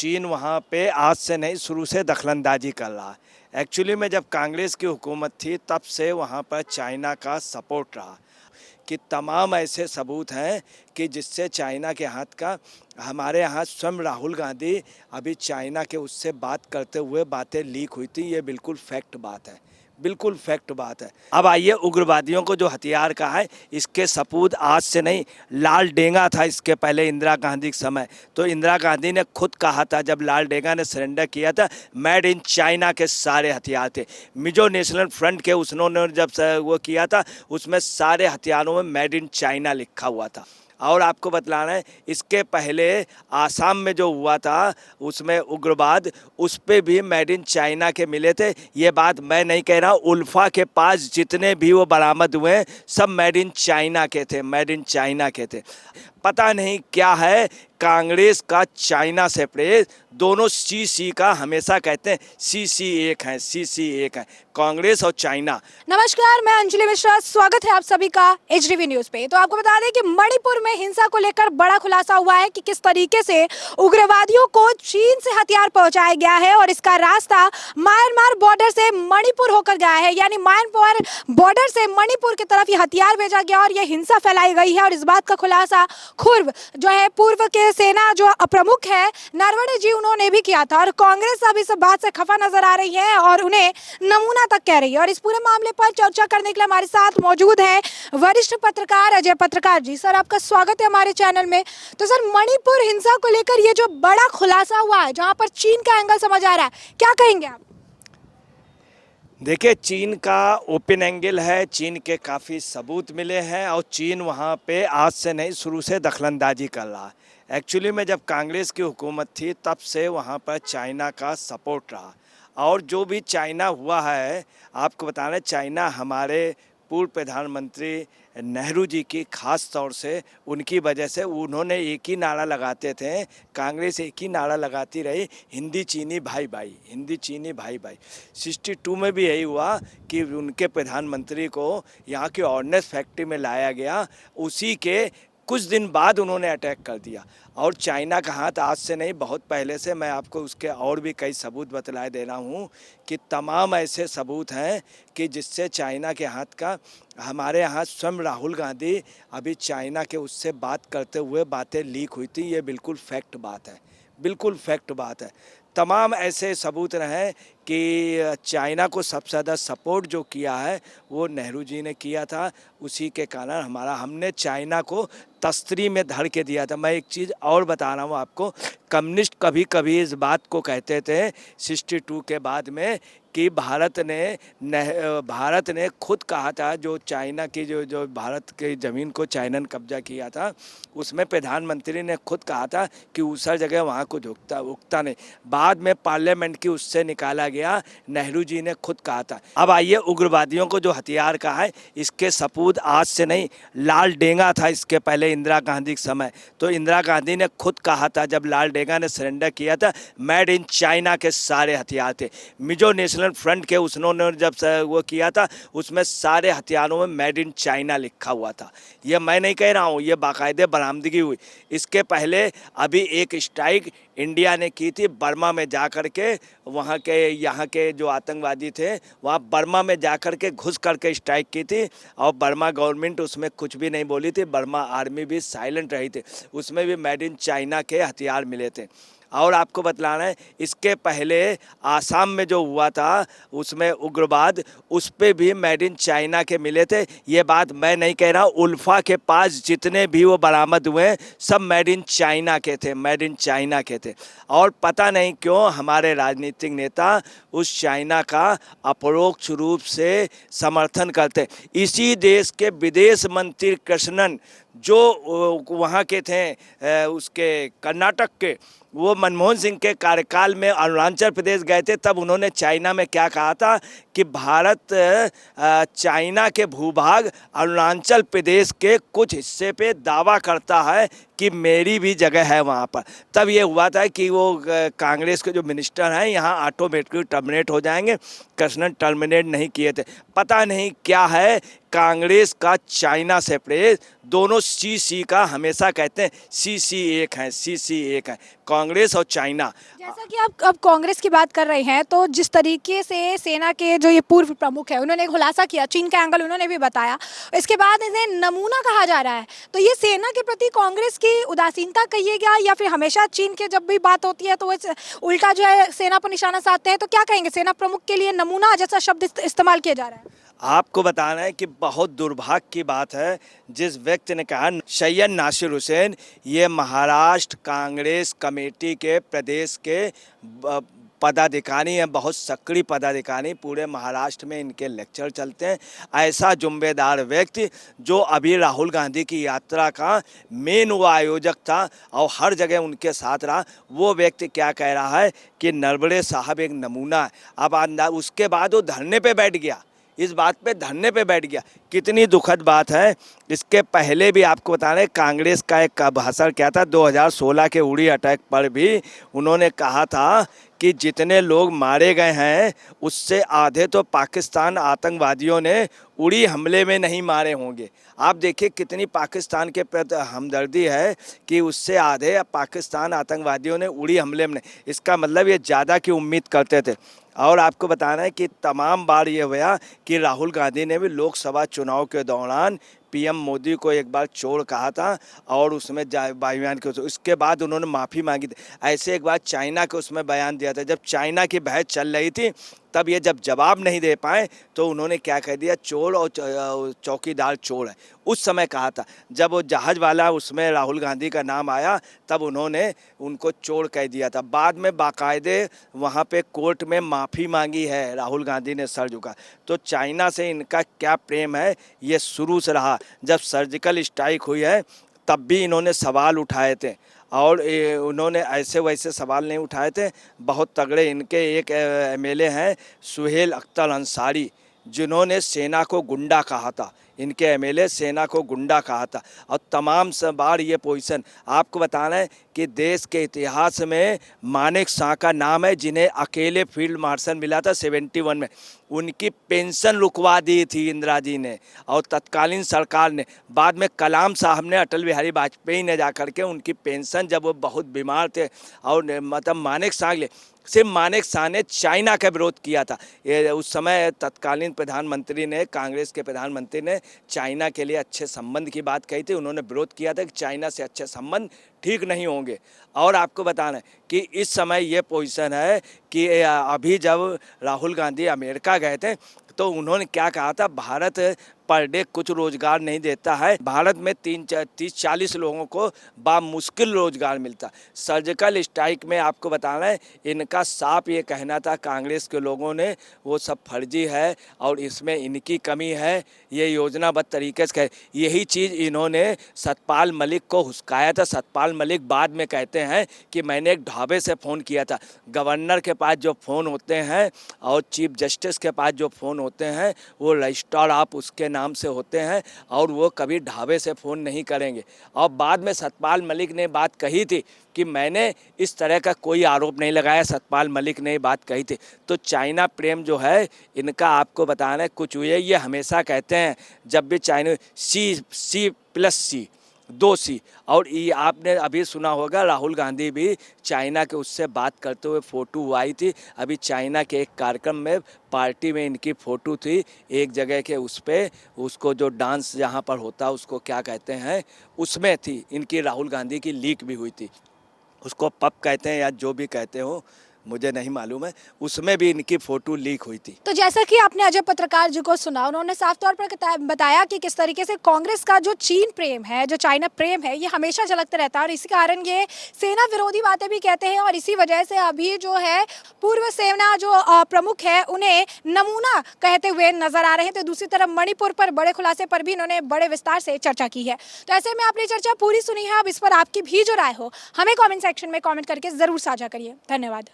चीन वहाँ पे आज से नहीं शुरू से दखलंदाजी कर रहा है। एक्चुअली में जब कांग्रेस की हुकूमत थी तब से वहाँ पर चाइना का सपोर्ट रहा कि तमाम ऐसे सबूत हैं कि जिससे चाइना के हाथ का हमारे यहाँ स्वयं राहुल गांधी अभी चाइना के उससे बात करते हुए बातें लीक हुई थी। ये बिल्कुल फैक्ट बात है, बिल्कुल फैक्ट बात है। अब आइए उग्रवादियों को जो हथियार का है इसके सबूत आज से नहीं, लाल डेंगा था इसके पहले इंदिरा गांधी के समय। तो इंदिरा गांधी ने खुद कहा था जब लाल डेंगा ने सरेंडर किया था, मेड इन चाइना के सारे हथियार थे। मिजो नेशनल फ्रंट के उन्होंने जब वो किया था उसमें सारे हथियारों में मेड इन चाइना लिखा हुआ था। और आपको बतलाना है इसके पहले आसाम में जो हुआ था उसमें उग्रवाद, उस पर भी मेड इन चाइना के मिले थे। ये बात मैं नहीं कह रहा, उल्फा के पास जितने भी वो बरामद हुए सब मेड इन चाइना के थे, मेड इन चाइना के थे। पता नहीं क्या है कांग्रेस का चाइना से प्रेस, दोनों सी का हमेशा कहते हैं सी एक है, सी एक है, कांग्रेस और चाइना। नमस्कार, मैं अंजलि मिश्रा, स्वागत है आप सभी का एचडीवी न्यूज पे। तो आपको बता दें कि मणिपुर में हिंसा को लेकर बड़ा खुलासा हुआ है कि किस तरीके से उग्रवादियों को चीन से हथियार पहुंचाया गया है और इसका रास्ता म्यांमार बॉर्डर से मणिपुर होकर गया है। यानी म्यांमार बॉर्डर से मणिपुर की तरफ ये हथियार भेजा गया और ये हिंसा फैलाई गई है। और इस बात का खुलासा खुर्व जो है पूर्व के सेना जो प्रमुख है नरवणे जी, उन्होंने भी किया था। और कांग्रेस अब इस बात से खफा नजर आ रही है और उन्हें नमूना तक कह रही है। और इस पूरे मामले पर चर्चा करने के लिए हमारे साथ मौजूद हैं वरिष्ठ पत्रकार अजय पत्रकार जी। सर, आपका स्वागत है हमारे चैनल में। तो सर, मणिपुर हिंसा को लेकर ये जो बड़ा खुलासा हुआ है जहां पर चीन का एंगल समझ आ रहा है, क्या कहेंगे आप? देखिए, चीन का ओपन एंगल है, चीन के काफ़ी सबूत मिले हैं और चीन वहाँ पे आज से नहीं शुरू से दखलंदाजी कर रहा है। एक्चुअली में जब कांग्रेस की हुकूमत थी तब से वहाँ पर चाइना का सपोर्ट रहा। और जो भी चाइना हुआ है, आपको बताना, चाइना हमारे पूर्व प्रधानमंत्री नेहरू जी की खास तौर से उनकी वजह से, उन्होंने एक ही नारा लगाते थे, कांग्रेस एक ही नारा लगाती रही, हिंदी चीनी भाई भाई, हिंदी चीनी भाई भाई। 62 में भी यही हुआ कि उनके प्रधानमंत्री को यहाँ की ऑर्डिनेंस फैक्ट्री में लाया गया, उसी के कुछ दिन बाद उन्होंने अटैक कर दिया। और चाइना का हाथ आज से नहीं, बहुत पहले से। मैं आपको उसके और भी कई सबूत बतलाए दे रहा हूँ कि तमाम ऐसे सबूत हैं कि जिससे चाइना के हाथ का हमारे यहाँ स्वयं राहुल गांधी अभी चाइना के उससे बात करते हुए बातें लीक हुई थी। ये बिल्कुल फैक्ट बात है, बिल्कुल फैक्ट बात है। तमाम ऐसे सबूत रहे कि चाइना को सबसे ज़्यादा सपोर्ट जो किया है वो नेहरू जी ने किया था। उसी के कारण हमने चाइना को तस्तरी में धर के दिया था। मैं एक चीज़ और बता रहा हूँ आपको, कम्युनिस्ट कभी कभी इस बात को कहते थे 62 के बाद में कि भारत ने खुद कहा था, जो चाइना की जो भारत की ज़मीन को चाइना ने कब्जा किया था, उसमें प्रधानमंत्री ने खुद कहा था कि दूसरा जगह वहाँ को उगता नहीं। बाद में पार्लियामेंट की उससे निकाला गया, नेहरू जी ने खुद कहा था। अब आइए उग्रवादियों को जो हथियार का है इसके सबूत आज से नहीं, लाल डेंगा था इसके पहले इंदिरा गांधी के समय। तो इंदिरा गांधी ने खुद कहा था जब लाल डेंगा ने सरेंडर किया था, मेड इन चाइना के सारे हथियार थे। मिजो नेशनल फ्रंट के उन्होंने जब वो किया था उसमें सारे हथियारों में मेड इन चाइना लिखा हुआ था। ये मैं नहीं कह रहा हूँ, ये बाकायदे बरामदगी हुई। इसके पहले अभी एक स्ट्राइक इंडिया ने की थी बर्मा में जा कर के, वहाँ के जो आतंकवादी थे वहाँ बर्मा में जा कर के घुस करके स्ट्राइक की थी और बर्मा गवर्नमेंट उसमें कुछ भी नहीं बोली थी, बर्मा आर्मी भी साइलेंट रही थी। उसमें भी मेड इन चाइना के हथियार मिले थे। और आपको बतलाना है इसके पहले आसाम में जो हुआ था उसमें उग्रवाद, उस पर भी मेड इन चाइना के मिले थे। ये बात मैं नहीं कह रहा, उल्फा के पास जितने भी वो बरामद हुए सब मेड इन चाइना के थे, मेड इन चाइना के थे। और पता नहीं क्यों हमारे राजनीतिक नेता उस चाइना का अपरोक्ष रूप से समर्थन करते। इसी देश के विदेश मंत्री कृष्णन जो वहाँ के थे, उसके कर्नाटक के, वो मनमोहन सिंह के कार्यकाल में अरुणाचल प्रदेश गए थे, तब उन्होंने चाइना में क्या कहा था कि भारत चाइना के भूभाग अरुणाचल प्रदेश के कुछ हिस्से पे दावा करता है कि मेरी भी जगह है वहाँ पर। तब ये हुआ था कि वो कांग्रेस के जो मिनिस्टर हैं यहाँ ऑटोमेटिकली टर्मिनेट हो जाएंगे, कृष्णन टर्मिनेट नहीं किए थे। पता नहीं क्या है कांग्रेस का चाइना से प्रेस, दोनों सी का हमेशा कहते हैं सी एक है, सी एक है, कांग्रेस और चाइना। जैसा कि आप अब कांग्रेस की बात कर रहे हैं, तो जिस तरीके से सेना के जो ये पूर्व प्रमुख है उन्होंने खुलासा किया, चीन का एंगल उन्होंने भी बताया, इसके बाद इन्हें नमूना कहा जा रहा है, तो ये सेना के प्रति कांग्रेस की उदासीनता कहिएगा या फिर हमेशा चीन के जब भी बात होती है तो वो उल्टा जो है सेना पर निशाना साधते हैं, तो क्या कहेंगे, सेना प्रमुख के लिए नमूना जैसा शब्द इस्तेमाल किया जा रहा है? आपको बताना है कि बहुत दुर्भाग्य की बात है, जिस व्यक्ति ने कहा सैयद नासिर हुसैन, ये महाराष्ट्र कांग्रेस कमेटी के प्रदेश के पदाधिकारी हैं, बहुत सक्रिय पदाधिकारी, पूरे महाराष्ट्र में इनके लेक्चर चलते हैं। ऐसा जुम्मेदार व्यक्ति जो अभी राहुल गांधी की यात्रा का मेन वो आयोजक था और हर जगह उनके साथ रहा, वो व्यक्ति क्या कह रहा है कि नरवणे साहब एक नमूना है। अब उसके बाद वो धरने पे बैठ गया, इस बात पे धरने पे बैठ गया, कितनी दुखद बात है। इसके पहले भी आपको बता रहे, कांग्रेस का एक भाषण क्या था 2016 के उड़ी अटैक पर भी उन्होंने कहा था कि जितने लोग मारे गए हैं उससे आधे तो पाकिस्तान आतंकवादियों ने उड़ी हमले में नहीं मारे होंगे। आप देखिए कितनी पाकिस्तान के प्रति हमदर्दी है कि उससे आधे पाकिस्तान आतंकवादियों ने उड़ी हमले में, इसका मतलब ये ज़्यादा की उम्मीद करते थे। और आपको बताना है कि तमाम बार ये हुआ कि राहुल गांधी ने भी लोकसभा चुनाव के दौरान पीएम मोदी को एक बार चोर कहा था और उसमें बयान के उसके बाद उन्होंने माफ़ी मांगी थी। ऐसे एक बार चाइना के उसमें बयान दिया था, जब चाइना की बहस चल रही थी तब ये जब जवाब नहीं दे पाए तो उन्होंने क्या कह दिया, चोर और चौकीदार चोर है, उस समय कहा था। जब वो जहाज़ वाला उसमें राहुल गांधी का नाम आया तब उन्होंने उनको चोर कह दिया था। बाद में बाकायदे वहाँ पे कोर्ट में माफ़ी मांगी है, राहुल गांधी ने सर झुका। तो चाइना से इनका क्या प्रेम है ये शुरू से रहा। जब सर्जिकल स्ट्राइक हुई है तब भी इन्होंने सवाल उठाए थे और उन्होंने ऐसे वैसे सवाल नहीं उठाए थे, बहुत तगड़े। इनके एक एमएलए हैं सुहेल अख्तर अंसारी, जिन्होंने सेना को गुंडा कहा था, इनके एमएलए सेना को गुंडा कहा था। और तमाम बार ये पोजीशन आपको बताना है कि देश के इतिहास में मानेक शाह का नाम है, जिन्हें अकेले फील्ड मार्शल मिला था 71 में, उनकी पेंशन रुकवा दी थी इंदिरा जी ने और तत्कालीन सरकार ने। बाद में कलाम साहब ने, अटल बिहारी वाजपेयी ने जाकर के उनकी पेंशन, जब वो बहुत बीमार थे और मतलब मानेक शाह ले, सिर्फ मानेक शाह ने चाइना का विरोध किया था। ये उस समय तत्कालीन प्रधानमंत्री ने, कांग्रेस के प्रधानमंत्री ने चाइना के लिए अच्छे संबंध की बात कही थी, उन्होंने विरोध किया था कि चाइना से अच्छे संबंध ठीक नहीं होंगे। और आपको बताना है कि इस समय ये पोजीशन है कि अभी जब राहुल गांधी अमेरिका गए थे तो उन्होंने क्या कहा था, भारत पर डे कुछ रोजगार नहीं देता है, भारत में 30-40 लोगों को बामुश्किल रोजगार मिलता। सर्जिकल स्ट्राइक में आपको बताना है इनका साफ ये कहना था कांग्रेस के लोगों ने, वो सब फर्जी है और इसमें इनकी कमी है, ये योजनाबद्ध तरीके से यही चीज़ इन्होंने सतपाल मलिक को हुस्काया था। सतपाल मलिक बाद में कहते हैं कि मैंने एक ढाबे से फ़ोन किया था। गवर्नर के पास जो फ़ोन होते हैं और चीफ जस्टिस के पास जो फ़ोन होते हैं वो रजिस्ट्रार आप उसके नाम से होते हैं और वो कभी ढाबे से फ़ोन नहीं करेंगे। और बाद में सतपाल मलिक ने बात कही थी कि मैंने इस तरह का कोई आरोप नहीं लगाया, सतपाल मलिक ने बात कही थी। तो चाइना प्रेम जो है इनका आपको बताना है कुछ हुई है, ये हमेशा कहते हैं जब भी चाइना C+C 2C। और ये आपने अभी सुना होगा राहुल गांधी भी चाइना के उससे बात करते हुए फ़ोटो आई थी। अभी चाइना के एक कार्यक्रम में पार्टी में इनकी फ़ोटो थी, एक जगह के उस पर, उसको जो डांस जहाँ पर होता है उसको क्या कहते हैं, उसमें थी इनकी राहुल गांधी की लीक भी हुई थी। उसको पब कहते हैं या जो भी कहते हो मुझे नहीं मालूम है, उसमें भी इनकी फ़ोटो लीक हुई थी। तो जैसा कि आपने अजय पत्रकार जी को सुना, उन्होंने साफ तौर पर बताया कि किस तरीके से कांग्रेस का जो चीन प्रेम है, जो चाइना प्रेम है, ये हमेशा झलकता रहता है और इसी कारण ये सेना विरोधी बातें भी कहते हैं। और इसी वजह से अभी जो है पूर्व सेना जो प्रमुख है उन्हें नमूना कहते हुए नजर आ रहे हैं। तो दूसरी तरफ मणिपुर पर बड़े खुलासे पर भी इन्होंने बड़े विस्तार से चर्चा की है। तो ऐसे में आपने चर्चा पूरी सुनी है, अब इस पर आपकी भी जो राय हो हमें कॉमेंट सेक्शन में कॉमेंट करके ज़रूर साझा करिए। धन्यवाद।